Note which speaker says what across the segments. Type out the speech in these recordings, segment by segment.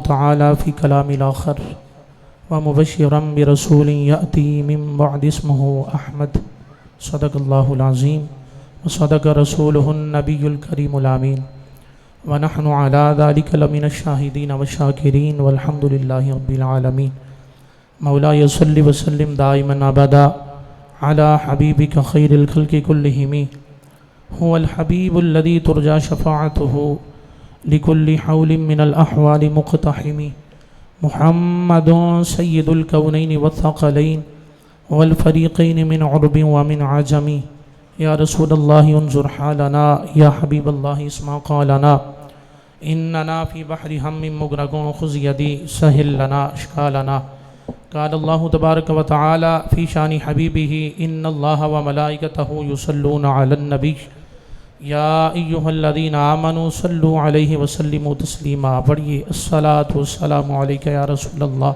Speaker 1: तआला फ़ी कलामिल आखिर व मुबश्शिरन बिरसूलिन याती मिन बअदि इस्मुहु अहमद सदक़ल्लाहुल अज़ीम व सदक़ रसूलुहुन नबियुल करीमुल अमीन व नहनु अला ज़ालिका लमिनश शाहिदीन व शाकिरीन वल्हम्दुलिल्लाहि रब्बिल आलमीन। मौलाया सल्लि व सल्लिम दाइमन अबदा अला हबीबिका खैरिल खल्क़ि कुल्लिहिम हुवल हबीबुल्लज़ी तुरजा शफ़ाअतुहु लिकुल्लि हौलिन मिनल अहवालि मुक़तहिमी मुहम्मदुन सय्यिदुल कौनैनि वस्सक़लैन वल फ़रीक़ैनि मिन उरबिन व मिन अजमी। या रसूलल्लाहि उन्ज़ुर हालना या हबीबल्लाहि इस्मा क़ालना इन्नना फ़ी बहरि हम्मिन मुग़रक़ून ख़ुज़ यदी सहिल लना अश्कालना। क़ालल्लाहु तबारक व तआला फ़ी शानि हबीबिही इन्नल्लाहा व मलाइकतहु युसल्लूना अलन नबी या अय्युहल्लज़ीना आमनू सल्लु अलैहि व सल्लिमू तस्लीमा। पढ़िए अस्सलातु वस्सलामु अलैका या रसूलल्लाह।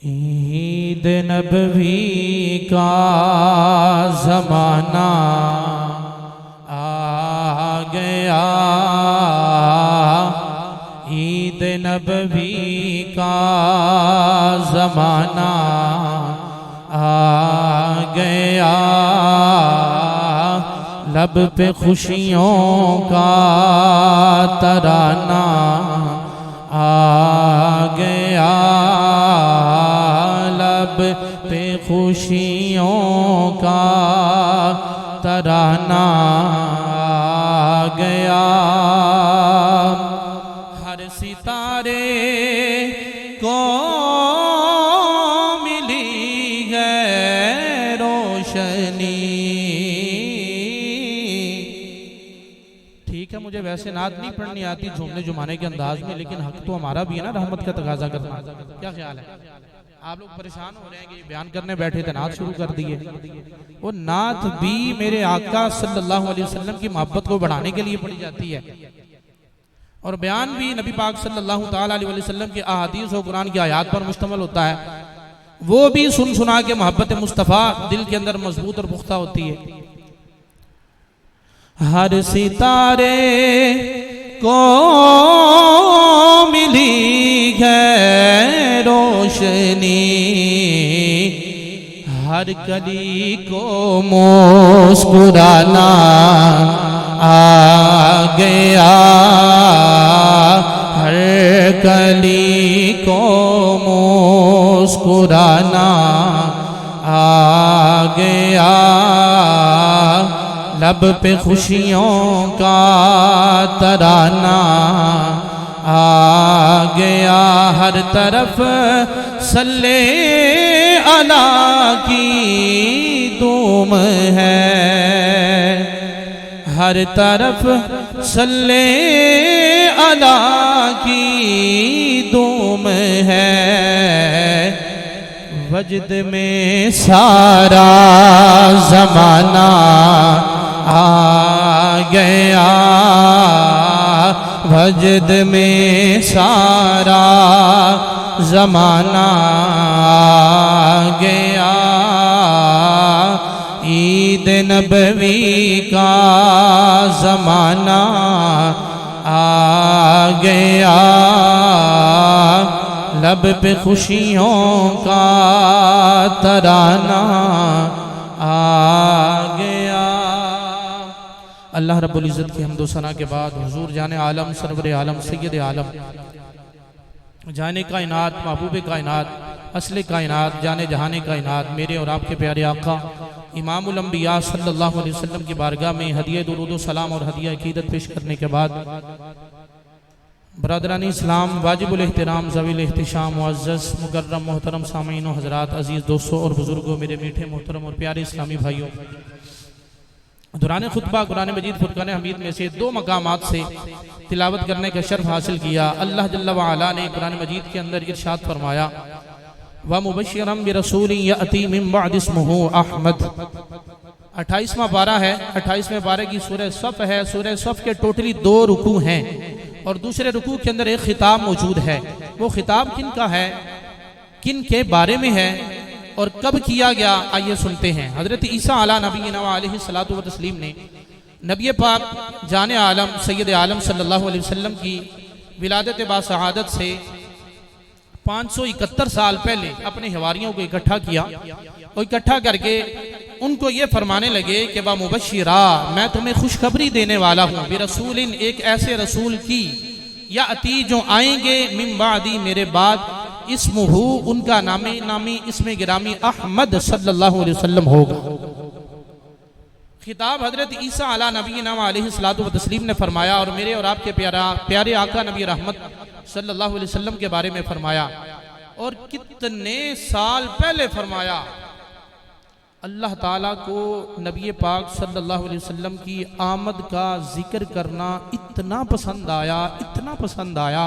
Speaker 1: ईद नबवी का ज़माना आ गया, ईद नबवी का ज़माना आ गया, लब पे खुशियों का तराना आ गया, लब पे खुशियों का तराना आ गया। हर सितारे को मिली है रोशनी। ठीक है, मुझे वैसे नात नहीं पढ़नी आती झूमने जुमाने के अंदाज में, लेकिन हक तो हमारा भी है ना रहमत का तकाजा करना। क्या ख्याल है? आप लोग परेशान हो रहे हैं कि बयान करने बैठे थे नात शुरू कर दिए। वो नात भी मेरे आका सल्लल्लाहु अलैहि वसल्लम की मोहब्बत को बढ़ाने के लिए पढ़ी जाती है, और बयान भी नबी पाक सल्लल्लाहु ताला अलैहि वसल्लम की अहादीस और कुरान की आयत पर मुश्तमिल होता है। वो भी सुन सुना के मोहब्बत मुस्तफ़ा दिल के अंदर मजबूत और पुख्ता होती है। हर सितारे को मिली है रोशनी, हर कली को मुस्कुराना आ गया, हर कली को मुस्कुराना आ गया, लब पे खुशियों का तराना आ गया। हर तरफ सल्ले अला की धूम है, हर तरफ सल्ले अला की धूम है, वजद में सारा ज़माना आ गया, वजद में सारा ज़माना आ गया, ईद नबवी का ज़माना आ गया, लब पे खुशियों का तराना आ गया। अल्लाह रब्बुल इज़्ज़त की हम्दो सना के बाद हुजूर जाने आलम सरवर आलम सैयद आलम जाने कायनात महबूब कायनात असले कायनात जाने जहाने कायनात मेरे और आपके प्यारे आका इमामुल अंबिया सल्लल्लाहु अलैहि वसल्लम की बारगाह में हदिया दुरूद सलाम और हदिया अकीदत पेश करने के बाद बरदरानी इस्लाम वाजिबुल एहतराम ज़वील एहतिशाम मुअज़्ज़ज़ मुकर्रम मोहतरम सामीन व हज़रात अज़ीज़ दोस्तों और बुजुर्गों, मेरे मीठे मोहतरम और प्यारे इस्लामी भाइयों, दुरान खुतबा कुरान मजीद फुरकान हमीद में से दो मकामात से तिलावत करने का शर्फ हासिल किया। अल्लाह जल्ल व अला ने कुरान मजीद के अंदर इरशाद फरमाया, व मुबश्शिरन बिरसूलिन याती मिन बअदि इस्मुहु अहमद। 28वां पारा है, 28वें पारे की सूरह सफ है। सूरह सफ के टोटली 2 रुकू हैं। और दूसरे रुकू के अंदर एक खिताब मौजूद है। वो खिताब किन का है, किन के बारे में है और कब किया गया, आइए सुनते हैं। हज़रत ईसा अला नबीना अलैहिस्सलातु व तस्लीम ने नबी पाक जाने आलम सैयद आलम सल्लल्लाहु अलैहि वसल्लम की विलादत बासआदत से 571 साल पहले अपने हवारियों को इकट्ठा किया और इकट्ठा करके उनको ये फरमाने लगे कि बा मुबश्शिरा, मैं तुम्हें खुशखबरी देने वाला हूँ, बिरसूलिन, एक ऐसे रसूल की, या अती, जो आएंगे, मिन बादी, मेरे बाद, इस्मुहु, उनका नामी इसमें गिरामी अहमद सल्लल्लाहु अलैहि वसल्लम होगा। खिताब हजरत ईसा अला नबीना अलैहिस्सलातु व तस्लीम ने फरमाया और मेरे और आपके प्यारे आका नबी रहमत सल्लल्लाहु अलैहि वसल्लम के बारे में फरमाया। और कितने साल पहले फरमाया। अल्लाह ताला को नबी पाक सल्लल्लाहु अलैहि वसल्लम की आमद का जिक्र करना इतना पसंद आया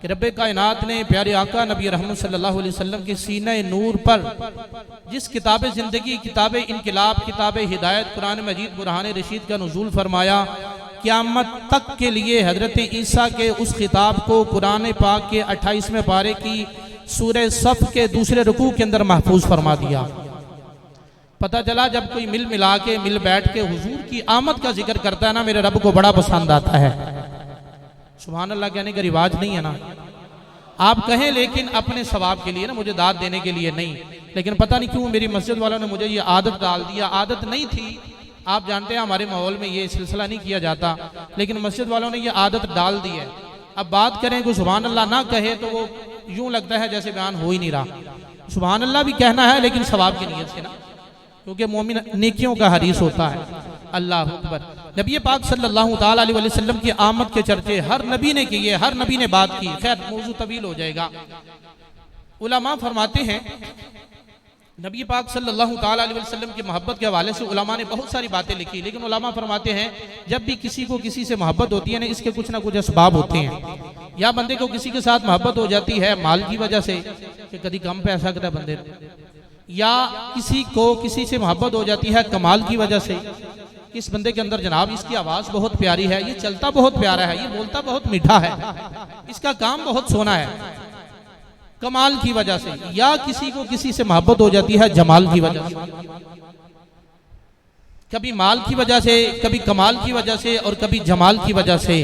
Speaker 1: कि रब्बे कायनात ने प्यारे आका नबी रहमत सल्लल्लाहु अलैहि वसल्लम के सीने नूर पर जिस किताब ज़िंदगी, किताब इनकिलाब, किताब हिदायत, कुरान मजीद, बुरहान रशीद का नुज़ूल फरमाया। क़यामत तक के लिए हज़रत ईसा के उस खिताब को कुरान पाक के 28वें पारे की सूरह सफ़ के दूसरे रुकू के अंदर महफूज फरमा दिया। पता चला जब कोई मिल बैठ के हुजूर की आमद का जिक्र करता है ना, मेरे रब को बड़ा पसंद आता है। सुभान अल्लाह कहने का रिवाज नहीं है ना, आप कहें लेकिन अपने सवाब के लिए ना, मुझे दाद देने के लिए नहीं। लेकिन पता नहीं क्यों मेरी मस्जिद वालों ने मुझे ये आदत डाल दिया। आदत नहीं थी, आप जानते हैं हमारे माहौल में ये सिलसिला नहीं किया जाता, लेकिन मस्जिद वालों ने ये आदत डाल दी है। अब बात करें कोई सुभान अल्लाह ना कहे तो वो यूं लगता है जैसे बयान हो ही नहीं रहा। सुभान अल्लाह भी कहना है लेकिन सवाब की नीयत से ना, क्योंकि मोमिन नेकियों का हरीस होता है। अल्लाह अकबर। नबी पाक सल्लल्लाहु ताला अलैहि वसल्लम की आमद के चर्चे हर नबी ने किए, हर नबी ने बात की। खैर मौजू तवील हो जाएगा। उलमा फरमाते हैं नबी पाक सल्लल्लाहु ताला अलैहि वसल्लम की मोहब्बत के हवाले से उलमा ने बहुत सारी बातें लिखी, लेकिन उलमा फरमाते हैं जब भी किसी को किसी से मोहब्बत होती है ना, इसके कुछ ना कुछ असबाब होते हैं। या बंदे को किसी के साथ मोहब्बत हो जाती है माल की वजह से कि कभी कम पैसा करता बंदे, या किसी को किसी से मोहब्बत हो जाती है कमाल की वजह से, इस बंदे के अंदर जनाब इसकी आवाज़ बहुत प्यारी है, ये चलता बहुत प्यारा है, ये बोलता बहुत मीठा है, इसका काम बहुत सोना है, कमाल की वजह से। या किसी को किसी से मोहब्बत हो जाती है जमाल की वजह से, कभी माल की वजह से, कभी कमाल की वजह से और कभी जमाल की वजह से।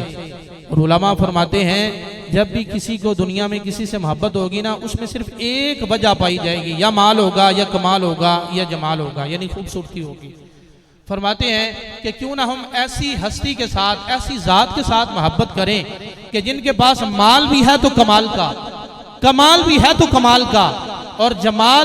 Speaker 1: और उलमा फरमाते हैं जब भी किसी को दुनिया में किसी से मोहब्बत होगी ना, उसमें सिर्फ एक वजह पाई जाएगी, या माल होगा, या कमाल होगा, या जमाल होगा, यानी खूबसूरती होगी। फरमाते हैं कि क्यों ना हम ऐसी हस्ती के साथ, ऐसी जात के साथ मोहब्बत करें कि जिनके पास माल भी है तो कमाल का, कमाल भी है तो कमाल का, और जमाल